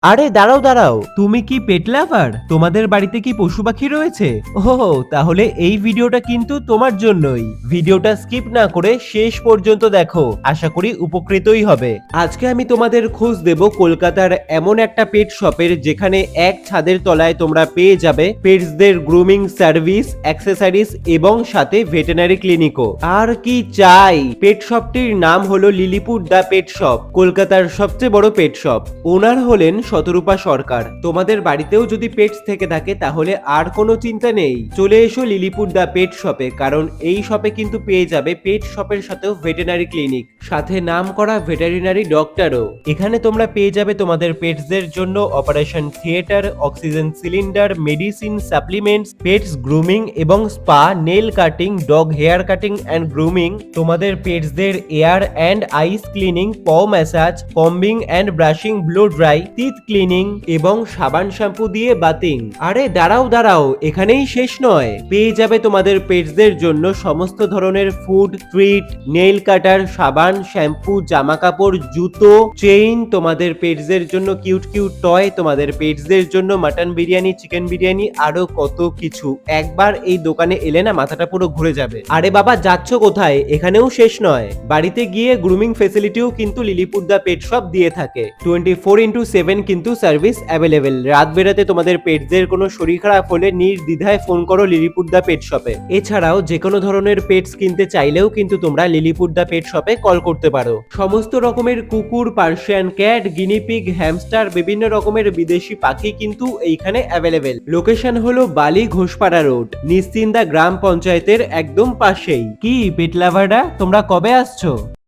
আরে দাঁড়াও দাঁড়াও, তুমি কি পেট লাভার? তোমাদের বাড়িতে কি পশু পাখি রয়েছে? ওহ, তাহলে এই ভিডিওটা কিন্তু তোমার জন্যই। ভিডিওটা স্কিপ না করে শেষ পর্যন্ত দেখো, আশা করি উপকৃতই হবে। আজকে আমি তোমাদের খোঁজ দেব কলকাতার এমন একটা পেট শপের, যেখানে এক ছাদের তলায় তোমরা পেয়ে যাবে পেটসদের গ্রুমিং সার্ভিস, অ্যাক্সেসরিজ এবং সাথে ভেটেনারি ক্লিনিকও। আর কি চাই? পেট শপটির নাম হলো লিলিপুর দ্য পেট শপ, কলকাতার সবচেয়ে বড় পেট শপ। ওনার হলেন শতরূপা সরকার। তোমাদের বাড়িতেও যদি পেটস থেকে থাকে তাহলে আর কোনো চিন্তা নেই, চলে এসো লিলিপুর দ্য পেট শপে, কারণ এই শপে কিন্তু পেয়ে যাবে পেট শপের সাথেও ভেটেনারি ক্লিনিক, সাথে নাম করা ভেটেরিনারি ডক্টরও। এখানে তোমরা পেয়ে যাবে তোমাদের পেটসদের জন্য operation theatre, oxygen cylinder, medicine, supplements, pets grooming এবং spa, nail cutting, dog hair cutting and grooming, তোমাদের পেটসদের ear and eyes cleaning, paw massage, combing and brushing, blow dry, teeth cleaning এবং সাবান শ্যাম্পু দিয়ে বাতিং। আরে দাঁড়াও দাঁড়াও, এখানেই শেষ নয়, পেয়ে যাবে তোমাদের পেটসদের জন্য সমস্ত ধরনের ফুড, ট্রিট, নেইল কাটার, সাবান, শ্যাম্পু, জামা কাপড়, জুতো, চেইন, তোমাদের পেটসদের জন্য কিউট কিউট টয়, তোমাদের পেটসদের জন্য মাটন বিরিয়ানি, চিকেন বিরিয়ানি, আরো কত কিছু। একবার এই দোকানে এলে না মাথাটা পুরো ঘুরে যাবে। আরে বাবা, যাচ্ছ কোথায়? এখানেও শেষ নয়, বাড়িতে গিয়ে গ্রুমিং ফেসিলিটিও কিন্তু লিলিপুর দা পেট শপ দিয়ে থাকে। 24x7 কিন্তু সার্ভিস অ্যাভেলেবেল। রাত বেরাতে তোমাদের পেটসদের কোনো শরীর খারাপ হলে নির্দ্বিধায় ফোন করো লিলিপুর দা পেট শপে। এছাড়াও যে কোনো ধরনের পেটস কিনতে চাইলেও কিন্তু তোমরা লিলিপুর দা পেট শপে কল করতে পারো। সমস্ত রকমের কুকুর, পার্সিয়ান ক্যাট, গিনিপিগ, হ্যামস্টার, বিভিন্ন রকমের বিদেশি পাখি কিন্তু এইখানে অ্যাভেলেবেল। লোকেশন হলো বালি ঘোষপাড়া রোড, নিশ্চিন্দা গ্রাম পঞ্চায়েতের একদম পাশেই। কি পেট লাভাররা, তোমরা কবে আসছো?